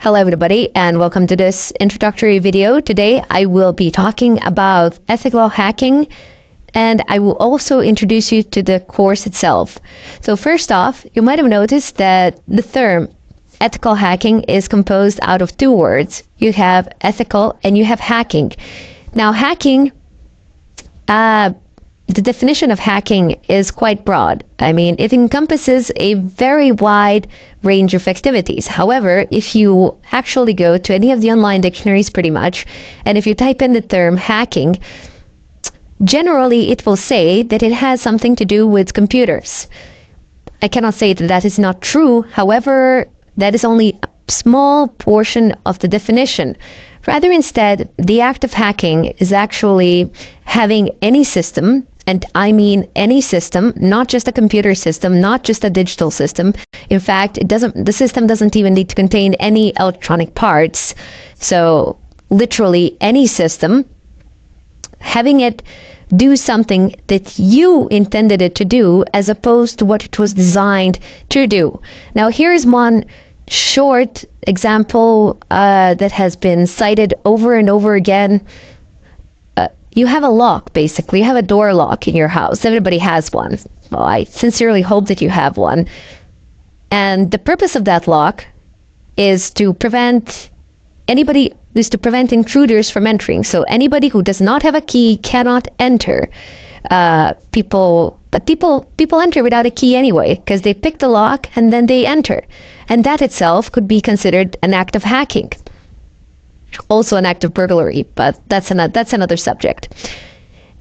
Hello everybody and welcome to this introductory video. Today I will be talking about ethical hacking and I will also introduce you to the course itself. So first off, you might have noticed that the term ethical hacking is composed out of two words. You have ethical and you have hacking. Now hacking, the definition of hacking is quite broad. I mean, it encompasses a very wide range of activities. However, if you actually go to any of the online dictionaries pretty much, and if you type in the term hacking, generally it will say that it has something to do with computers. I cannot say that that is not true. However, that is only a small portion of the definition. Rather, instead, the act of hacking is actually having any system, and I mean any system, not just a computer system, not just a digital system. In fact, the system doesn't even need to contain any electronic parts. So literally any system, having it do something that you intended it to do as opposed to what it was designed to do. Now, here's one short example that has been cited over and over again. You have a lock, basically. You have a door lock in your house. Everybody has one. Well, I sincerely hope that you have one. And the purpose of that lock is to prevent intruders from entering. So anybody who does not have a key cannot enter. People enter without a key anyway, because they pick the lock and then they enter. And that itself could be considered an act of hacking. Also an act of burglary, but that's another subject.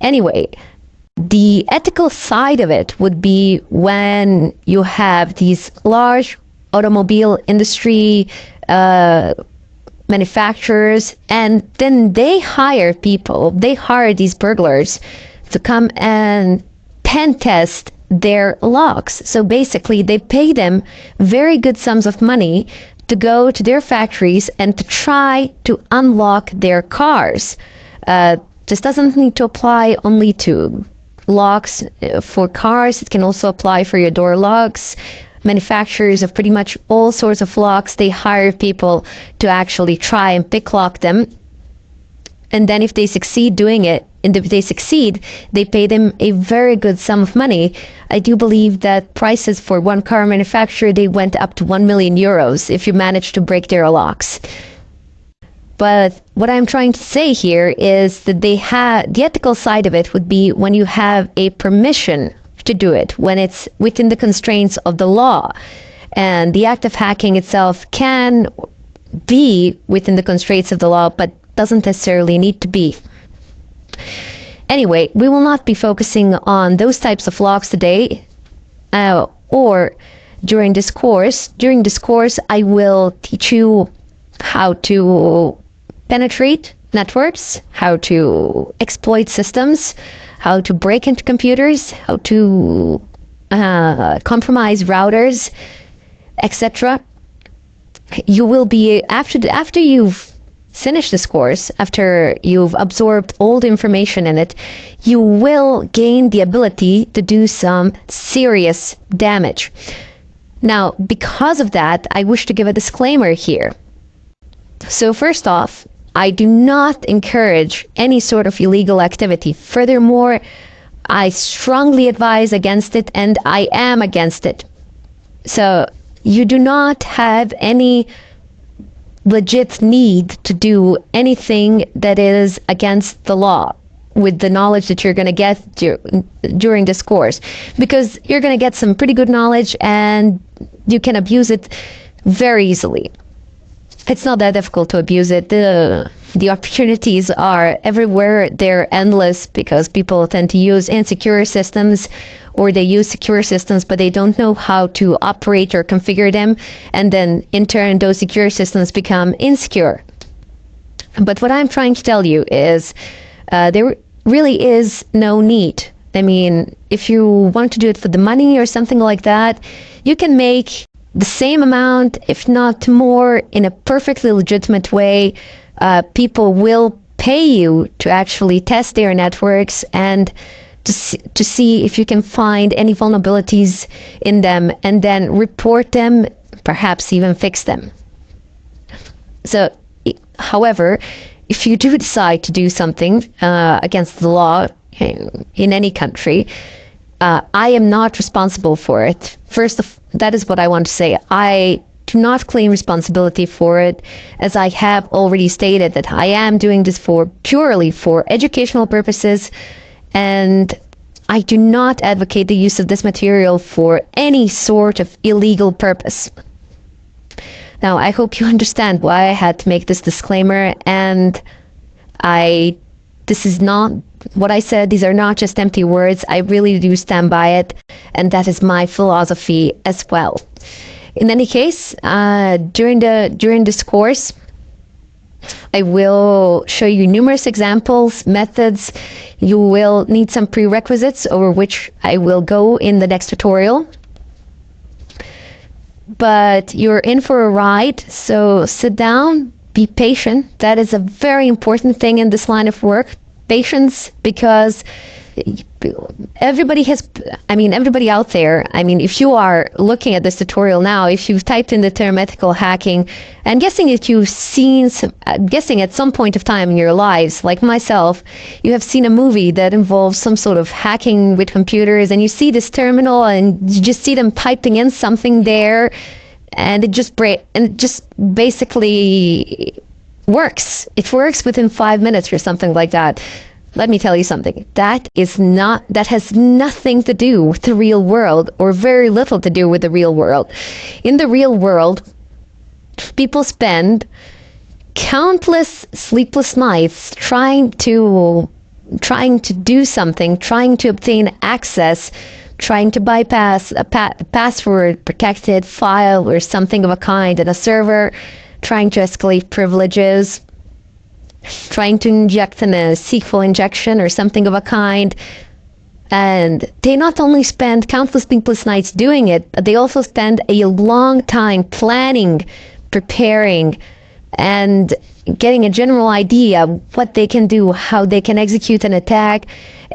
Anyway, the ethical side of it would be when you have these large automobile industry manufacturers, and then they hire these burglars to come and pen test their locks. So basically they pay them very good sums of money to go to their factories and to try to unlock their cars. This doesn't need to apply only to locks for cars. It can also apply for your door locks. Manufacturers of pretty much all sorts of locks, they hire people to actually try and pick lock them. And then if they succeed doing it, and if they succeed, they pay them a very good sum of money. I do believe that prices for one car manufacturer, they went up to 1 million euros if you manage to break their locks. But what I'm trying to say here is that the ethical side of it would be when you have a permission to do it, when it's within the constraints of the law. And the act of hacking itself can be within the constraints of the law, but doesn't necessarily need to be. Anyway, we will not be focusing on those types of locks today or during this course. During this course, I will teach you how to penetrate networks, how to exploit systems, how to break into computers, how to compromise routers, etc. You will be, after you've finish this course, after you've absorbed all the information in it, you will gain the ability to do some serious damage. Now, because of that, I wish to give a disclaimer here. So first off, I do not encourage any sort of illegal activity. Furthermore, I strongly advise against it, and I am against it. So you do not have any legit need to do anything that is against the law with the knowledge that you're going to get during this course, because you're going to get some pretty good knowledge and you can abuse it very easily. It's not that difficult to abuse it. The opportunities are everywhere. They're endless because people tend to use insecure systems, or they use secure systems, but they don't know how to operate or configure them. And then in turn, those secure systems become insecure. But what I'm trying to tell you is there really is no need. I mean, if you want to do it for the money or something like that, you can make the same amount, if not more, in a perfectly legitimate way. People will pay you to actually test their networks and to see if you can find any vulnerabilities in them and then report them, perhaps even fix them. So, however, if you do decide to do something against the law in any country, I am not responsible for it. First, that is what I want to say. I do not claim responsibility for it, as I have already stated that I am doing this purely for educational purposes, and I do not advocate the use of this material for any sort of illegal purpose. Now, I hope you understand why I had to make this disclaimer, and this is not what I said. These are not just empty words. I really do stand by it, and that is my philosophy as well. In any case, during this course, I will show you numerous examples, methods. You will need some prerequisites over which I will go in the next tutorial. But you're in for a ride, so sit down, be patient. That is a very important thing in this line of work. Patience, because everybody out there, if you are looking at this tutorial now, if you've typed in the term ethical hacking, and guessing at some point of time in your lives, like myself, you have seen a movie that involves some sort of hacking with computers, and you see this terminal and you just see them typing in something there, and it just basically works. It works within 5 minutes or something like that. Let me tell you something. That has nothing to do with the real world, or very little to do with the real world. In the real world, people spend countless sleepless nights trying to do something, trying to obtain access, trying to bypass a password protected file or something of a kind in a server, trying to escalate privileges, trying to inject in a SQL injection or something of a kind. And they not only spend countless sleepless nights doing it, but they also spend a long time planning, preparing, and getting a general idea what they can do, how they can execute an attack,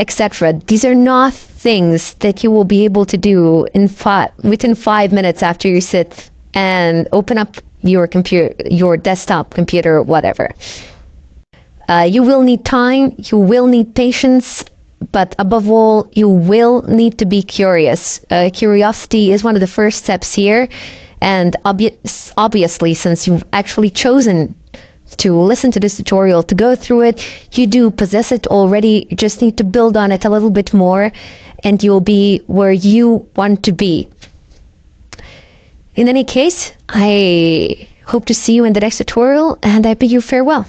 etc. These are not things that you will be able to do within 5 minutes after you sit and open up your computer, your desktop computer, whatever. You will need time, you will need patience, but above all, you will need to be curious. Curiosity is one of the first steps here, and obviously, since you've actually chosen to listen to this tutorial, to go through it, you do possess it already. You just need to build on it a little bit more, and you'll be where you want to be. In any case, I hope to see you in the next tutorial, and I bid you farewell.